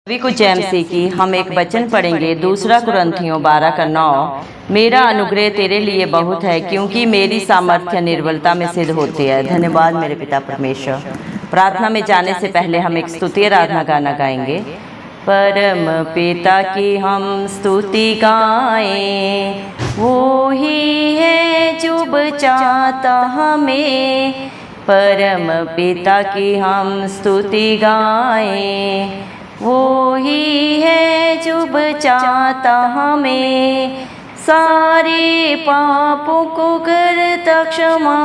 सभी को जय मसीह की। हम एक वचन पढ़ेंगे, दूसरा कुरिन्थियों 12:9। मेरा अनुग्रह तेरे लिए बहुत है, क्योंकि मेरी सामर्थ्य निर्बलता में सिद्ध होती है। धन्यवाद मेरे पिता परमेश्वर। प्रार्थना में जाने से पहले हम एक स्तुति आराधना गाना गाएंगे। परम पिता की हम स्तुति गाएं, वो ही है जो बचाता हमें। परम पिता की हम स्तुति गाएं, वो ही है जो बचाता हमें। सारे पापों को करता क्षमा,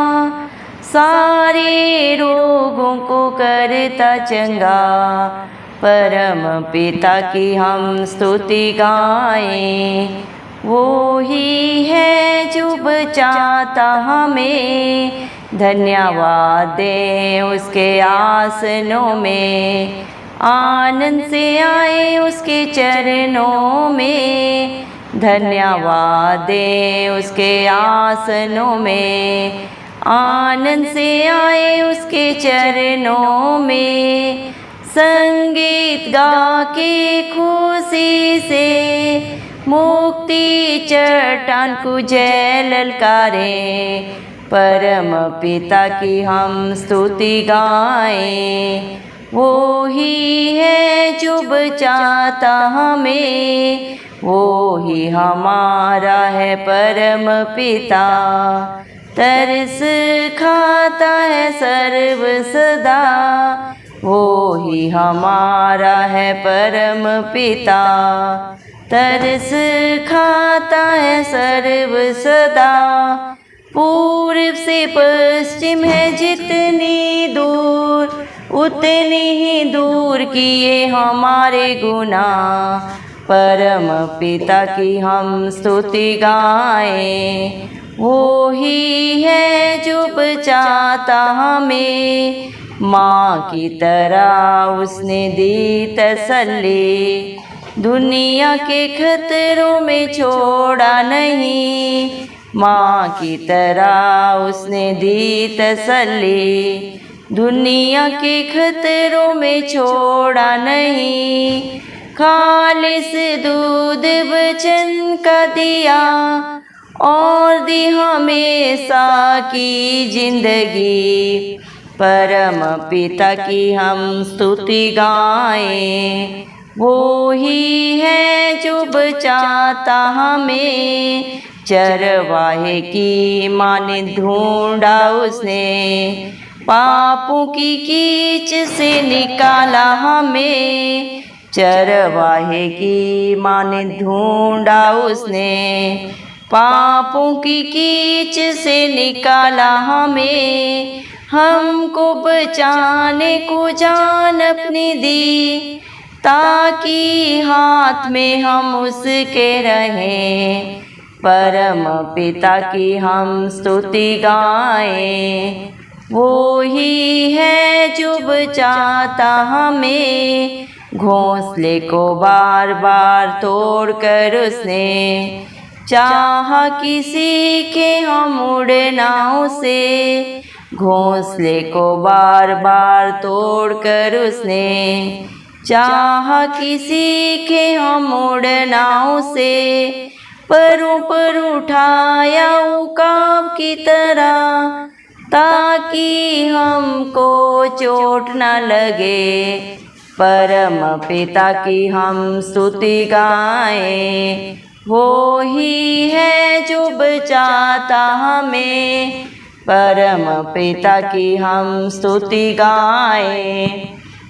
सारे रोगों को करता चंगा। परम पिता की हम स्तुति गाएं, वो ही है जो बचाता हमें। धन्यवाद दें उसके आसनों में, आनंद से आए उसके चरणों में। धन्यवाद दें उसके आसनों में, आनंद से आए उसके चरणों में। संगीत गा के खुशी से मुक्ति चट्टान को जय ललकारें। परम पिता की हम स्तुति गाएं, वो ही है जो बचाता हमें। वो ही हमारा है परम पिता, तरस खाता है सर्व सदा। वो ही हमारा है परम पिता, तरस खाता है सर्व सदा। पूर्व से पश्चिम है जितनी दूर, उतनी ही दूर किए हमारे गुनाह। परम पिता की हम स्तुति गाएं, वो ही है जो बचाता हमें। माँ की तरह उसने दी तसल्ली, दुनिया के खतरों में छोड़ा नहीं। माँ की तरह उसने दी तसल्ली, दुनिया के खतरों में छोड़ा नहीं। खालिस दूध वचन का दिया, और दी हमेशा की जिंदगी। परम पिता की हम स्तुति गाएं, वो ही है जो बचाता हमें। चरवाहे की माँ ने ढूंढा उसने, पापों की कीच से निकाला हमें। चरवाहे की माँ ने ढूंढा उसने, पापों की कीच से निकाला हमें। हमको बचाने को जान अपनी दी, ताकि हाथ में हम उसके रहें। परम पिता की हम स्तुति गाएं, वो ही है जो बचाता हमें। घोंसले को बार बार तोड़ कर उसने चाहा कि सीखे हम उड़ना उसे। घोंसले को बार बार तोड़ कर उसने चाहा कि सीखे हम उड़ना उसे। परों पर उठाया उकाब की तरह, ताकि हमको चोट न लगे। परम पिता की हम स्तुति गाएं, वो ही है जो बचाता हमें। परम पिता की हम स्तुति गाएं,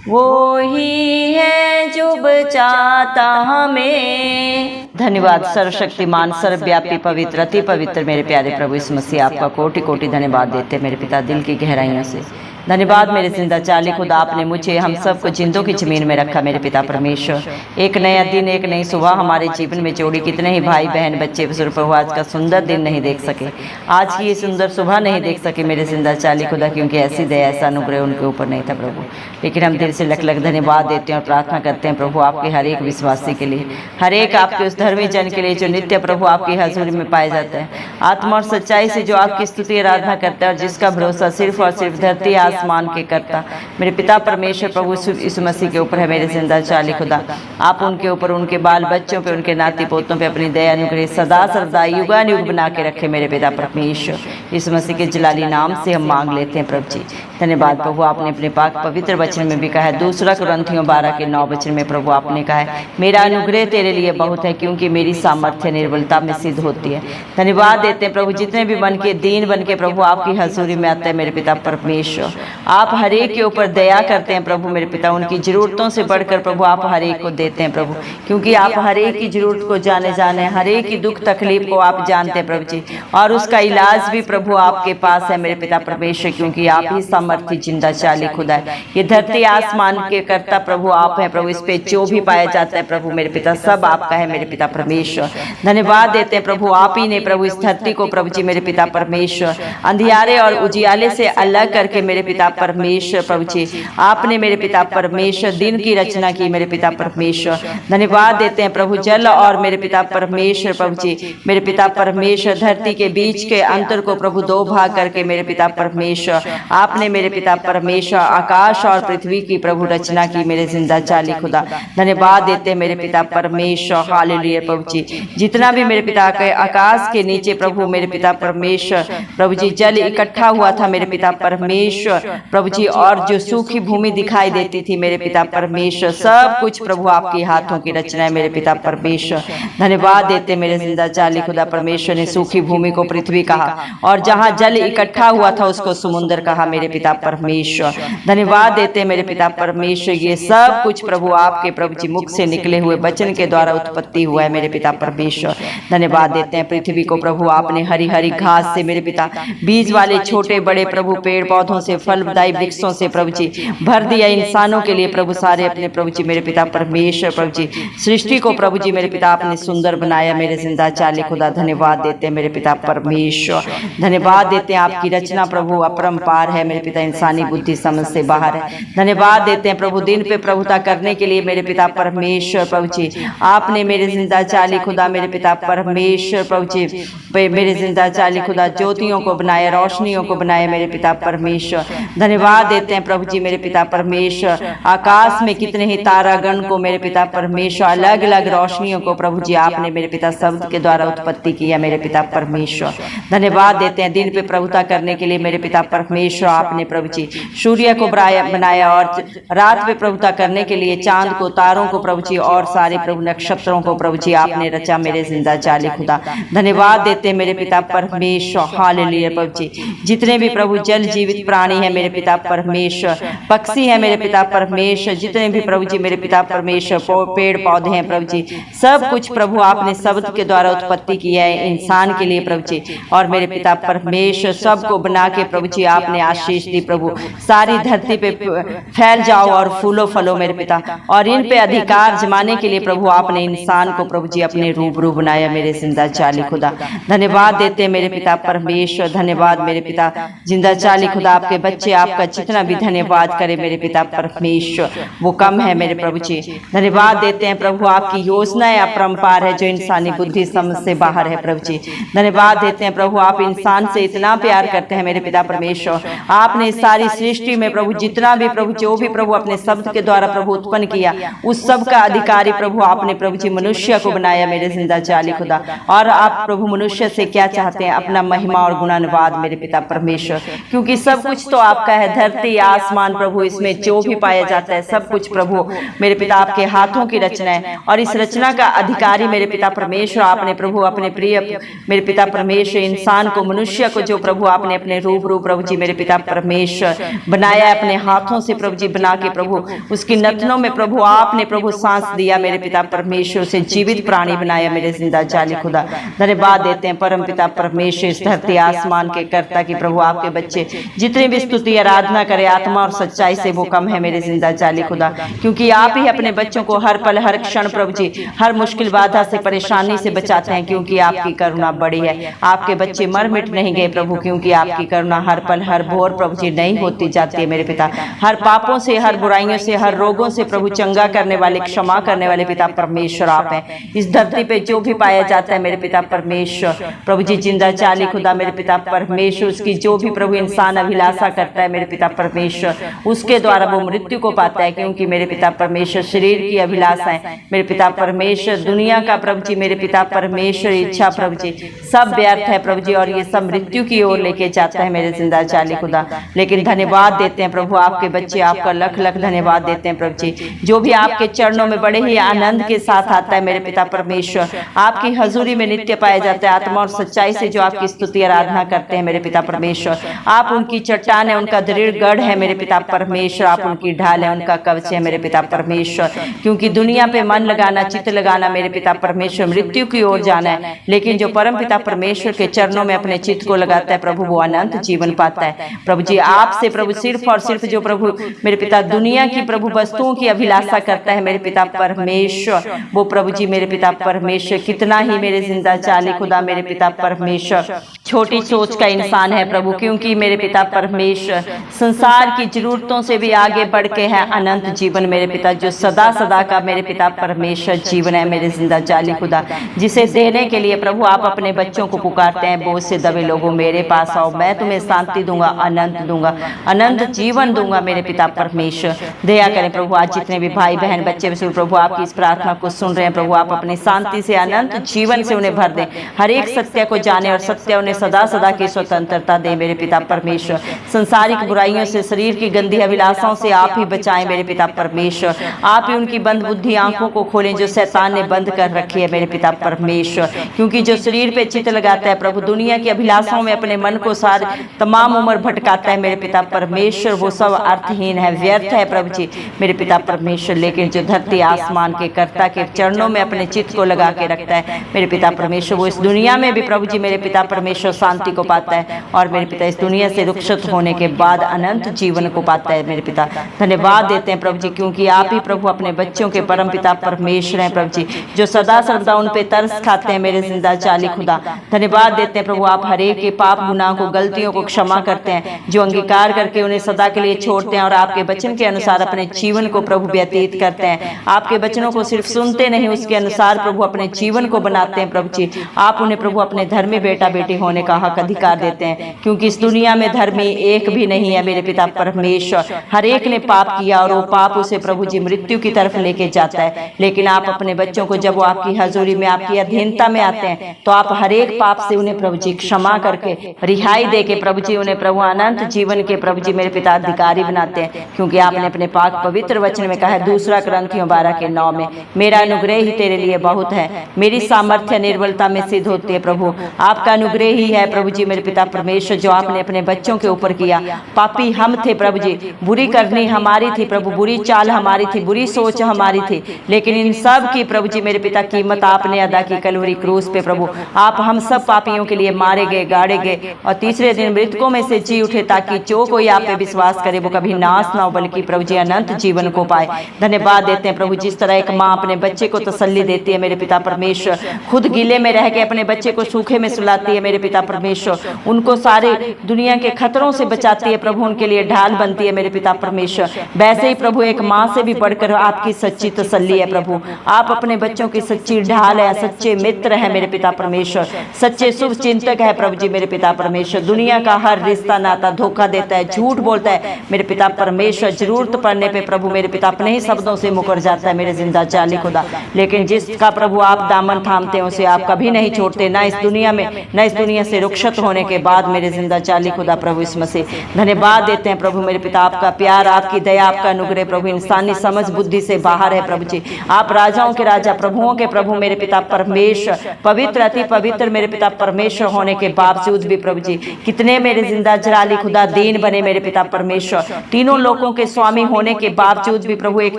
वो ही है जो बचाता हमें। धन्यवाद सर्वशक्तिमान सर्वव्यापी पवित्र अति पवित्र मेरे प्यारे प्रभु यीशु मसीह, आपका कोटि कोटि धन्यवाद देते मेरे पिता दिल की गहराइयों से। धन्यवाद मेरे जिंदा चाली खुदा, आपने मुझे हम सबको जिंदों की जमीन में रखा मेरे पिता परमेश्वर। एक नया दिन, एक नई सुबह हमारे जीवन में जोड़ी। कितने ही भाई बहन बच्चे बुजुर्ग प्रभु आज का सुंदर दिन नहीं देख सके, आज की ये सुंदर सुबह नहीं देख सके मेरे जिंदा चाली खुदा, क्योंकि ऐसी दया ऐसा अनुग्रह उनके ऊपर नहीं था प्रभु। लेकिन हम दिल से लख लख धन्यवाद देते हैं और प्रार्थना करते हैं प्रभु आपके हर एक विश्वासी के लिए, हर एक आपके उस धर्मी जन के लिए जो नित्य प्रभु आपकी हजूरी में पाए जाता है। आत्मा और सच्चाई से जो आपकी स्तुति आराधना करता है और जिसका भरोसा सिर्फ और सिर्फ धरती आसमान के करता, मेरे पिता परमेश्वर प्रभु यीशु मसीह के ऊपर है मेरे जिंदा चाली खुदा। आप उनके ऊपर, उनके बाल बच्चों पे, उनके नाती पोतों पे अपनी दया अनुग्रह सदा सर्वदा युगानुयुग बना के रखे मेरे पिता परमेश्वर। यीशु मसीह के जलाली नाम से हम मांग लेते हैं प्रभु जी। धन्यवाद प्रभु, आपने अपने पाक पवित्र वचन में भी कहा है, 2 कुरिन्थियों 12:9 वचन में प्रभु आपने कहा है, मेरा अनुग्रह तेरे लिए बहुत है क्योंकि मेरी सामर्थ्य निर्बलता में सिद्ध होती है। धन्यवाद देते हैं प्रभु, जितने भी मन के दीन बन के प्रभु आपकी हजूरी में आते हैं मेरे पिता परमेश्वर, आप हर एक के ऊपर दया करते हैं प्रभु मेरे पिता। उनकी जरूरतों से बढ़कर प्रभु आप हर एक को देते हैं प्रभु, क्योंकि आप हर एक की जरूरत को जाने हर एक की दुख तकलीफ को आप जानते हैं प्रभु जी, और उसका इलाज भी प्रभु आपके पास है मेरे पिता परमेश्वर, क्योंकि आप ही सामर्थ्य जिंदा चाली खुदा है। ये धरती आसमान के कर्ता प्रभु आप हैं प्रभु, इस पे जो भी पाया जाता है प्रभु मेरे पिता सब आपका है मेरे पिता परमेश्वर। धन्यवाद देते हैं प्रभु, आप ही ने प्रभु इस धरती को प्रभु जी मेरे पिता परमेश्वर अंधियारे और उजियाले से अलग करके मेरे पिता परमेश्वर प्रभु जी आपने मेरे पिता परमेश्वर दिन की रचना की मेरे पिता परमेश्वर। धन्यवाद देते हैं प्रभु, जल और मेरे पिता परमेश्वर प्रभु जी मेरे पिता परमेश्वर धरती के बीच के अंतर को प्रभु 2 भाग करके मेरे पिता परमेश्वर आपने मेरे पिता परमेश्वर आकाश और पृथ्वी की प्रभु रचना की मेरे जिंदा चाली खुदा। धन्यवाद देते हैं मेरे पिता परमेश्वर, हालेलुया प्रभु जी। जितना भी मेरे पिता के आकाश के नीचे प्रभु मेरे पिता परमेश्वर प्रभु जी जल इकट्ठा हुआ था मेरे पिता परमेश्वर प्रभु जी, और जो सूखी भूमि दिखाई देती थी मेरे पिता परमेश्वर, सब कुछ प्रभु आपके हाथों की रचना है मेरे पिता परमेश्वर। धन्यवाद देते मेरे जिंदा चाली खुदा। परमेश्वर ने सूखी भूमि को पृथ्वी कहा और जहाँ जल इकट्ठा हुआ था उसको समुद्र कहा मेरे पिता परमेश्वर। धन्यवाद देते मेरे पिता परमेश्वर, ये सब कुछ प्रभु आपके प्रभु जी मुख से निकले हुए वचन के द्वारा उत्पत्ति हुआ है मेरे पिता परमेश्वर। धन्यवाद देते हैं पृथ्वी को प्रभु आपने हरी हरी घास से मेरे पिता, बीज वाले छोटे बड़े प्रभु पेड़ पौधों से, फलदायी वृक्षों से प्रभु जी भर दिया। इंसानों के लिए प्रभु सारे अपने प्रभु जी मेरे पिता परमेश्वर प्रभु जी सृष्टि को प्रभु जी मेरे पिता आपने सुंदर बनाया मेरे जिंदा चाली खुदा। धन्यवाद देते हैं मेरे पिता परमेश्वर। धन्यवाद देते हैं आपकी रचना प्रभु अपरंपार है मेरे पिता, इंसानी बुद्धि समझ से बाहर है। धन्यवाद देते हैं प्रभु दिन पे प्रभुता करने के लिए मेरे पिता परमेश्वर प्रभु जी आपने मेरे जिंदा चाली खुदा मेरे पिता परमेश्वर प्रभु जी मेरे जिंदा चाली खुदा ज्योतियों को बनाया, रोशनियों को बनाया मेरे पिता परमेश्वर। धन्यवाद देते हैं प्रभु जी मेरे पिता परमेश्वर, आकाश में कितने ही तारागण को मेरे पिता परमेश्वर, अलग अलग रोशनियों को प्रभु जी आपने मेरे पिता शब्द के द्वारा उत्पत्ति किया मेरे पिता परमेश्वर। धन्यवाद देते हैं दिन पे प्रभुता करने के लिए मेरे पिता परमेश्वर आपने प्रभु जी सूर्य को बनाया और रात पे प्रभुता करने के लिए चांद को, तारों को प्रभु जी और सारे प्रभु नक्षत्रों को प्रभु जी आपने रचा मेरे जिंदा चाली खुदा। धन्यवाद देते हैं मेरे पिता परमेश्वर, हालेलुया प्रभु जी। जितने भी प्रभु जल जीवित प्राणी है मेरे पिता परमेश्वर, पक्षी है मेरे पिता परमेश्वर, जितने भी प्रभु जी मेरे पिता परमेश्वर पेड़ पौधे हैं प्रभु जी, सब कुछ प्रभु आपने शब्द के द्वारा उत्पत्ति किया है इंसान के लिए प्रभु जी, और मेरे पिता परमेश्वर सबको बना के प्रभु जी आपने आशीष दी प्रभु। सारी धरती पे फैल जाओ और फूलो फलो मेरे पिता, और इन पे अधिकार जमाने के लिए प्रभु आपने इंसान को प्रभु जी अपने रूबरू बनाया मेरे जिंदा चाली खुदा। धन्यवाद देते मेरे पिता परमेश्वर। धन्यवाद मेरे पिता जिंदा चाली खुदा। आपके बच्चे आपका जितना भी धन्यवाद करे मेरे पिता परमेश्वर वो कम है मेरे प्रभु जी। धन्यवाद देते हैं प्रभु, आपकी योजनाएं अपरंपार है जो इंसानी बुद्धि समझ से बाहर है प्रभु जी। धन्यवाद देते हैं प्रभु, आप इंसान से इतना प्यार करते हैं मेरे पिता परमेश्वर। आपने सारी सृष्टि में प्रभु जितना भी प्रभु जो भी प्रभु अपने शब्द के द्वारा प्रभु उत्पन्न किया उस सब का अधिकारी प्रभु आपने प्रभु जी मनुष्य को बनाया मेरे जिंदा चाली खुदा। और आप प्रभु मनुष्य से क्या चाहते हैं? अपना महिमा और गुणानुवाद मेरे पिता परमेश्वर, क्योंकि सब कुछ तो आपका है। धरती आसमान प्रभु इसमें जो भी पाया जाता है सब कुछ प्रभु मेरे पिता आपके हाथों की रचना है, और इस रचना का अधिकारी मेरे पिता परमेश्वर आपने प्रभु अपने प्रिय मेरे पिता परमेश्वर इंसान को, मनुष्य को जो प्रभु आपने अपने रूबरू प्रभु जी मेरे पिता परमेश्वर बनाया अपने हाथों से प्रभु जी बना के प्रभु उसकी नथनों में प्रभु आपने प्रभु सांस दिया मेरे पिता परमेश्वर, से जीवित प्राणी बनाया मेरे जिंदा जाली खुदा। धन्यवाद देते हैं परम पिता परमेश्वर इस धरती आसमान के कर्ता की प्रभु आपके बच्चे जितने भी स्तुति आराधना करे आत्मा और सच्चाई से वो कम है मेरे जिंदा जाली खुदा, क्योंकि आप ही अपने बच्चों को हर पल हर क्षण प्रभु जी हर मुश्किल बाधा से परेशानी से बचाते हैं, क्योंकि आपकी करुणा बड़ी है। आपके बच्चे मर मिट नहीं गए प्रभु, क्योंकि आपकी करुणा हर पल हर भोर प्रभु जी नहीं होती जाती है मेरे पिता। हर पापों से, हर बुराइयों से, हर रोगों से प्रभु चंगा करने वाले, क्षमा करने वाले पिता परमेश्वर आप हैं। इस धरती पे जो भी पाया जाता है मेरे पिता परमेश्वर प्रभु जी जिंदा चाली खुदा मेरे पिता परमेश्वर, उसकी जो भी प्रभु इंसान अभिलाषा करता है मेरे पिता परमेश्वर, उसके द्वारा वो मृत्यु को पाता है, क्योंकि मेरे पिता परमेश्वर शरीर की अभिलाषाएं, मेरे पिता परमेश्वर दुनिया का प्रभु जी, मेरे पिता परमेश्वर इच्छा प्रभु जी सब व्यर्थ है प्रभु जी, और ये सब मृत्यु की ओर लेके जाता है मेरे जिंदा जाली खुदा। लेकिन धन्यवाद देते हैं प्रभु, आपके बच्चे आपका लख लख धन्यवाद देते हैं प्रभु जी, जो भी आपके चरणों में बड़े ही आनंद के साथ आता है मेरे पिता परमेश्वर, आपकी हजूरी में नित्य पाया जाता है, आत्मा और सच्चाई से जो आपकी स्तुति आराधना करते हैं मेरे पिता परमेश्वर। आप उनकी चट्टान है, उनका दृढ़ गढ़ है मेरे पिता परमेश्वर, आप उनकी ढाल है, उनका कवच है मेरे पिता परमेश्वर। क्योंकि दुनिया पे मन लगाना, चित्त लगाना मेरे पिता परमेश्वर मृत्यु की ओर जाना है, लेकिन जो परम पिता परमेश्वर के चरणों में अपने चित्त को लगाता है प्रभु, वो अनंत जीवन पाता है प्रभु जी। आपसे प्रभु सिर्फ और सिर्फ जो प्रभु मेरे पिता दुनिया की प्रभु वस्तुओं की अभिलाषा करता है मेरे पिता परमेश्वर, वो प्रभु जी मेरे पिता परमेश्वर कितना ही मेरे जिंदा चाली खुदा मेरे पिता परमेश्वर छोटी सोच का इंसान है प्रभु, क्योंकि मेरे पिता परमेश्वर संसार की जरूरतों से भी आगे बढ़ के है अनंत जीवन मेरे पिता, जो सदा सदा का मेरे पिता परमेश्वर जीवन है मेरे जिंदा जाली खुदा, जिसे देने के लिए प्रभु आप अपने बच्चों को पुकारते हैं, बोझ से दबे लोगों मेरे पास आओ, मैं तुम्हें शांति दूंगा, अनंत दूंगा, अनंत जीवन दूंगा मेरे पिता परमेश्वर। दया करें प्रभु, आज जितने भी भाई बहन बच्चे प्रभु आपकी इस प्रार्थना को सुन रहे हैं प्रभु, आप अपनी शांति से अनंत जीवन से उन्हें भर दें, हर एक सत्य को जाने और सत्य उन्हें सदा सदा की स्वतंत्रता दे मेरे पिता परमेश्वर। संसारिक बुराइयों से, शरीर की गंदी अभिलाषाओं से आप ही बचाएं मेरे पिता परमेश्वर, आप ही उनकी बंद बुद्धि आंखों को खोलें जो शैतान ने बंद कर रखी है मेरे पिता परमेश्वर। क्योंकि जो शरीर पे चित्त लगाता है प्रभु, दुनिया की अभिलाषाओं में अपने मन को सारी तमाम उम्र भटकाता है मेरे पिता परमेश्वर, वो सब अर्थहीन है, व्यर्थ है प्रभु जी मेरे पिता परमेश्वर। लेकिन जो धरती आसमान के कर्ता के चरणों में अपने चित्त को लगा के रखता है मेरे पिता परमेश्वर, वो इस दुनिया में भी प्रभु जी मेरे पिता परमेश्वर शांति को पाता है, और मेरे पिता इस दुनिया से रुखसत होने के बाद अनंत जीवन को पाता है मेरे पिता। धन्यवाद देते हैं प्रभु जी, क्योंकि आप ही प्रभु अपने बच्चों के परम पिता परमेश्वर हैं प्रभु जी, जो सदा सर्वदा उन पे तरस खाते हैं मेरे जिंदा चाली खुदा। धन्यवाद देते हैं प्रभु, आप हरेक के पाप गुनाह को, गलतियों को क्षमा करते हैं, जो अंगीकार करके उन्हें सदा के लिए छोड़ते हैं और आपके वचन के अनुसार अपने जीवन को प्रभु व्यतीत करते हैं। आपके वचनों को सिर्फ सुनते नहीं, उसके अनुसार प्रभु अपने जीवन को बनाते हैं प्रभु जी। आप उन्हें प्रभु अपने धर्मी बेटा बेटी होने का हक अधिकार देते हैं, क्योंकि इस दुनिया में धर्मी एक भी नहीं है मेरे पिता परमेश्वर। हर एक ने पाप किया और वो पाप उसे प्रभु जी मृत्यु की तरफ लेके जाता है। लेकिन आप अपने बच्चों को जब वो आपकी हजूरी में, आपकी अधीनता में आते हैं, तो आप हर एक पाप से उन्हें प्रभु जी क्षमा करके, रिहाई दे के प्रभु जी उन्हें प्रभु अनंत जीवन के प्रभु जी मेरे पिता अधिकारी बनाते हैं। क्योंकि आपने अपने पाक पवित्र वचन में कहा है, 2 कुरिन्थियों 12:9 में, मेरा अनुग्रह ही तेरे लिए बहुत है, मेरी सामर्थ्य निर्बलता में सिद्ध होती है। प्रभु आपका अनुग्रह ही है प्रभु जी मेरे पिता परमेश्वर, जो आपने अपने बच्चों के ऊपर किया। पापी हम थे प्रभु जी, बुरी करनी हमारी थी प्रभु, बुरी चाल हमारी थी, बुरी सोच हमारी थी, लेकिन इन सब की प्रभु जी मेरे पिता कीमत आपने अदा की कलवरी क्रूस पे प्रभु। आप हम सब पापियों के लिए मारे गए, गाड़े गए, और तीसरे दिन मृतकों में से जी उठे, ताकि जो कोई आप पे विश्वास करे वो कभी नाश ना हो, बल्कि प्रभु जी अनंत जीवन को पाए। धन्यवाद देते हैं प्रभु, जिस तरह एक माँ अपने बच्चे को तसल्ली देती है मेरे पिता परमेश्वर, खुद गीले में रह के अपने बच्चे को सूखे में सुलाती है मेरे पिता परमेश्वर, उनको सारे दुनिया के खतरों से बचाती है प्रभु, उनके लिए ढाल बनती है मेरे पिता परमेश्वर। वैसे ही प्रभु एक माँ से भी बढ़कर आपकी सच्ची तसल्ली है प्रभु। आप अपने बच्चों की सच्ची ढाल है, सच्चे मित्र है मेरे पिता परमेश्वर, सच्चे शुभ चिंतक है प्रभु जी मेरे पिता परमेश्वर। दुनिया का हर रिश्ता नाता धोखा देता है, झूठ बोलता है मेरे पिता परमेश्वर, जरूरत पड़ने पे प्रभु मेरे पिता अपने ही शब्दों से मुकर जाता है मेरे जिंदा जाली खुदा। लेकिन जिसका प्रभु आप दामन थामते हैं, उसे आप कभी नहीं छोड़ते, ना इस दुनिया में, ना इस दुनिया से रुखसत होने के बाद मेरे जिंदा जाली खुदा प्रभु इस मसीह। धन्यवाद देते हैं प्रभु मेरे पिता, आपका प्यार, आपकी दया, आपका अनुग्रह प्रभु इंसानी समझ बुद्धि से बाहर है प्रभु जी। आप राजाओं के राजा, प्रभुओं के प्रभु मेरे पिता परमेश्वर, पवित्र अति पवित्र मेरे पिता परमेश्वर होने के बावजूद भी प्रभु जी कितने मेरे जिंदा जलाली खुदा दीन बने मेरे पिता परमेश्वर। तीनों लोगों के स्वामी होने के बावजूद भी प्रभु एक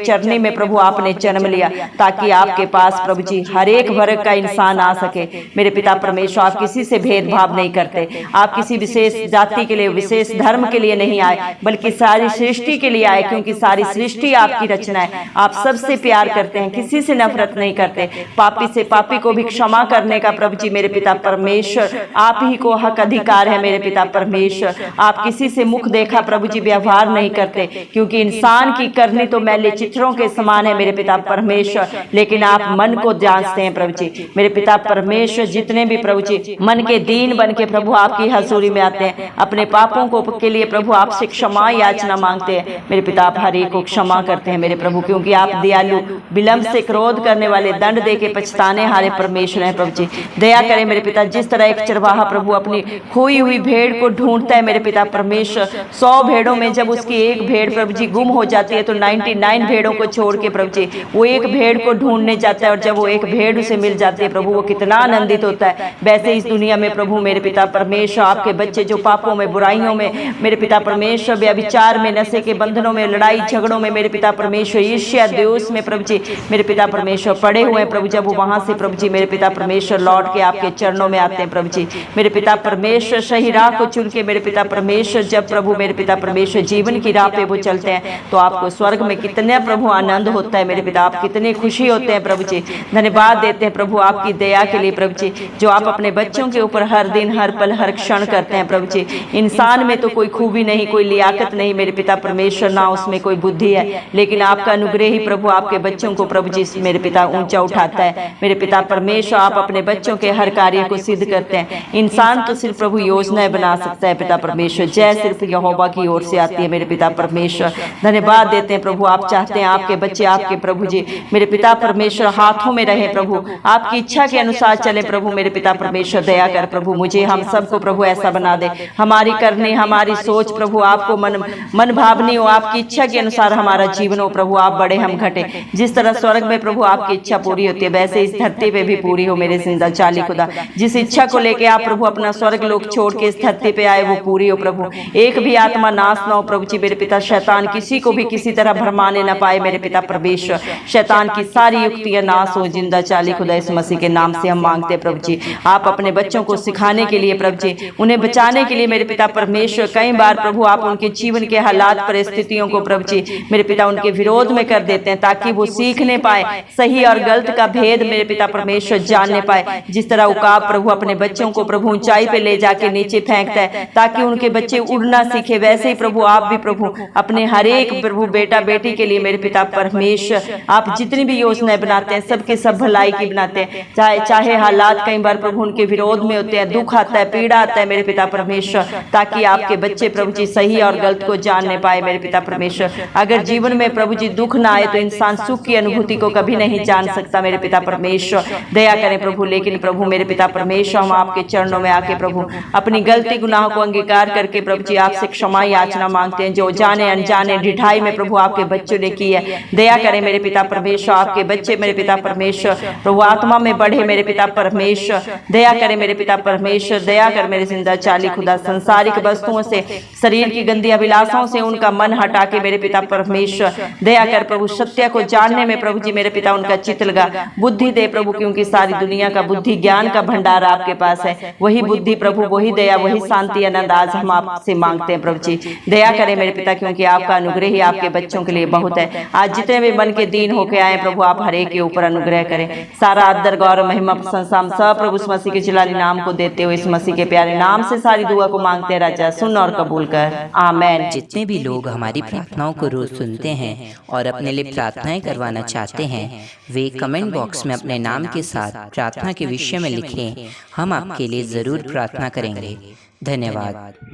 चरनी में प्रभु आपने जन्म लिया, ताकि आपके पास प्रभु जी हर एक वर्ग का इंसान आ सके मेरे पिता परमेश्वर। आप किसी से भेदभाव नहीं करते, आप किसी विशेष जाति के लिए, विशेष धर्म के लिए नहीं आए, बल्कि सारी सृष्टि के लिए आए, क्योंकि सारी सृष्टि आपकी रचना है। आप सबसे प्यार करते हैं, किसी से नफरत नहीं करते। पापी से पापी को भी क्षमा करने का प्रभु जी मेरे पिता परमेश्वर आप ही को हक अधिकार है मेरे पिता परमेश्वर। आप किसी से मुख देखा प्रभु जी व्यवहार नहीं करते, क्योंकि इंसान की करनी तो मैले चित्रों के समान है मेरे पिता परमेश्वर, लेकिन आप मन को जांचते हैं प्रभु जी मेरे पिता परमेश्वर। जितने भी प्रभु जी मन के दीन बन के प्रभु आपकी हजूरी में आते हैं, अपने पापों को के लिए प्रभु आपसे क्षमा याचना मांगते हैं मेरे पिता। आप हर एक को क्षमा करते हैं मेरे प्रभु, क्योंकि आप दयालु, विलंब से क्रोध करने वाले, दंड दे के पछताने हारे परमेश्वर हैं प्रभु जी। दया करें मेरे पिता, जिस तरह एक चरवाहा प्रभु अपनी खोई हुई भेड़ को ढूंढता है मेरे पिता परमेश्वर, 100 भेड़ों में जब उसकी एक भेड़ प्रभु जी गुम हो जाती है तो 99 भेड़ों को छोड़ के प्रभु जी वो एक भेड़ को ढूंढने जाता है, और जब वो एक भेड़ उसे मिल जाती है प्रभु वो कितना आनंदित होता है। वैसे इस दुनिया में प्रभु मेरे पिता परमेश्वर आपके बच्चे जो पापों में, बुराइयों में मेरे पिता परमेश्वर, व्यभिचार में, नशे के बंधनों में, लड़ाई झगड़ों में मेरे पिता परमेश्वर, ईर्ष्या द्वेष में प्रभु जी मेरे पिता परमेश्वर पड़े हुए हैं प्रभु, जब वो वहां से प्रभु जी मेरे पिता परमेश्वर लौट के आपके चरणों में आते हैं प्रभु जी मेरे पिता परमेश्वर, सही राह को चुन के मेरे पिता परमेश्वर जब प्रभु मेरे पिता परमेश्वर जीवन की राह पे वो चलते हैं तो आपको स्वर्ग में कितने प्रभु आनंद होता है मेरे पिता, आप कितने खुशी होते हैं प्रभु जी। धन्यवाद देते हैं प्रभु आपकी दया के लिए प्रभु जी, जो आप अपने बच्चों के ऊपर हर दिन, हर पल, हर क्षण करते हैं प्रभु जी। इंसान में तो कोई खूबी नहीं, कोई लियाकत नहीं मेरे पिता परमेश्वर, ना उसमें कोई बुद्धि है, लेकिन आपका अनुग्रह ही प्रभु आपके बच्चों को प्रभु जी मेरे पिता ऊंचा उठाता है मेरे पिता परमेश्वर। आप अपने बच्चों के हर कार्य को सिद्ध करते हैं। इंसान तो सिर्फ प्रभु योजनाएं बना सकता है पिता परमेश्वर, जय सिर्फ यहोवा की ओर से आती है मेरे पिता परमेश्वर। धन्यवाद देते हैं प्रभु, आप चाहते हैं आपके बच्चे आपके प्रभु जी मेरे पिता परमेश्वर हाथों में रहे प्रभु, आपकी इच्छा के अनुसार चले प्रभु मेरे पिता परमेश्वर। दया कर प्रभु, मुझे हम सबको प्रभु ऐसा बना दे, हमारी करनी, हमारी सोच प्रभु आपको मन भावनी हो, आपकी इच्छा के अनुसार हमारा जीवन हो प्रभु। आप बड़े, हम घटे। जिस तरह स्वर्ग में प्रभु आपकी इच्छा पूरी होती है वैसे इस धरती पे भी पूरी हो मेरे जिंदा चाली खुदा। जिस इच्छा को लेके आप प्रभु अपना स्वर्ग लोग छोड़ के इस धरती पे आए वो पूरी हो प्रभु। एक भी आत्मा नाश ना हो प्रभु जी मेरे पिता, शैतान किसी को भी किसी तरह भरमाने ना पाए मेरे पिता परमेश्वर। शैतान की सारी युक्तियां नाश हो जिंदा चाली खुदा, इस मसीह के नाम से हम मांगते प्रभु जी। आप अपने बच्चों को सिखाने के लिए प्रभु जी, उन्हें बचाने के लिए मेरे पिता परमेश्वर, कई बार प्रभु आप उनके जीवन के हालात, परिस्थितियों को प्रभु जी मेरे पिता उनके विरोध में कर देते हैं ताकि वो सीखने पाए, सही और गलत का भेद मेरे पिता परमेश्वर जानने पाए। जिस तरह उकाब प्रभु अपने बच्चों को प्रभु ऊंचाई पे ले जाके नीचे फेंकता है ताकि उनके बच्चे उड़ना सीखे, वैसे ही प्रभु आप भी प्रभु अपने हर एक प्रभु बेटा बेटी के लिए मेरे पिता परमेश्वर आप जितनी भी योजनाएं बनाते हैं सबके सब भलाई की बनाते हैं। चाहे हालात कई बार प्रभु उनके विरोध में होते हैं, दुख आता है, पीड़ा आता है मेरे पिता परमेश्वर, ताकि आपके बच्चे प्रभु जी सही और गलत को जानने पाए मेरे पिता परमेश्वर। अगर जीवन में प्रभु जी दुख ना आए तो इंसान सुख की अनुभूति को कभी नहीं जान सकता मेरे पिता परमेश्वर। दया करें प्रभु, लेकिन प्रभु मेरे पिता परमेश्वर हम आपके चरणों में आके प्रभु अपनी गलती गुनाहों को अंगीकार करके प्रभु जी आपसे क्षमा याचना मांगते हैं जो जाने अनजाने ढिठाई में प्रभु आपके बच्चों ने की है। दया करें मेरे पिता परमेश्वर, आपके बच्चे मेरे पिता परमेश्वर प्रभु आत्मा में बढ़े मेरे पिता परमेश्वर। दया करें मेरे पिता परमेश्वर, दया कर मेरे जिंदा चाली खुदा, संसारिक वस्तुओं से, शरीर की गंदी अभिलाषाओं से उनका मन हटा के मेरे पिता परमेश्वर दया कर प्रभु सत्य को जानने में प्रभु जी मेरे पिता उनका चित्त लगा, बुद्धि दे प्रभु, क्योंकि सारी दुनिया का बुद्धि ज्ञान का भंडार आपके पास है। वही बुद्धि प्रभु, वही दया, वही शांति आनंद आज हम आपसे मांगते हैं प्रभु जी। दया करें मेरे पिता, क्योंकि आपका अनुग्रह ही आपके बच्चों के लिए बहुत है। आज जितने भी मन के दीन होके आए प्रभु आप हर एक के ऊपर अनुग्रह करें। सारा आदर गौरव महिमा प्रशंसा हम सब प्रभु इस मसीह के जलाली नाम को देते हुए इस मसीह के प्यारे नाम से सारी दुआ को मांगते हैं राजा, सुन और कबूल कर, आमीन। जितने भी लोग हमारी प्रार्थनाओं को रोज सुनते हैं और अपने लिए प्रार्थनाएं करवाना चाहते हैं वे कमेंट बॉक्स में अपने नाम के साथ प्रार्थना के विषय में लिखें, हम आपके लिए जरूर प्रार्थना करेंगे। धन्यवाद।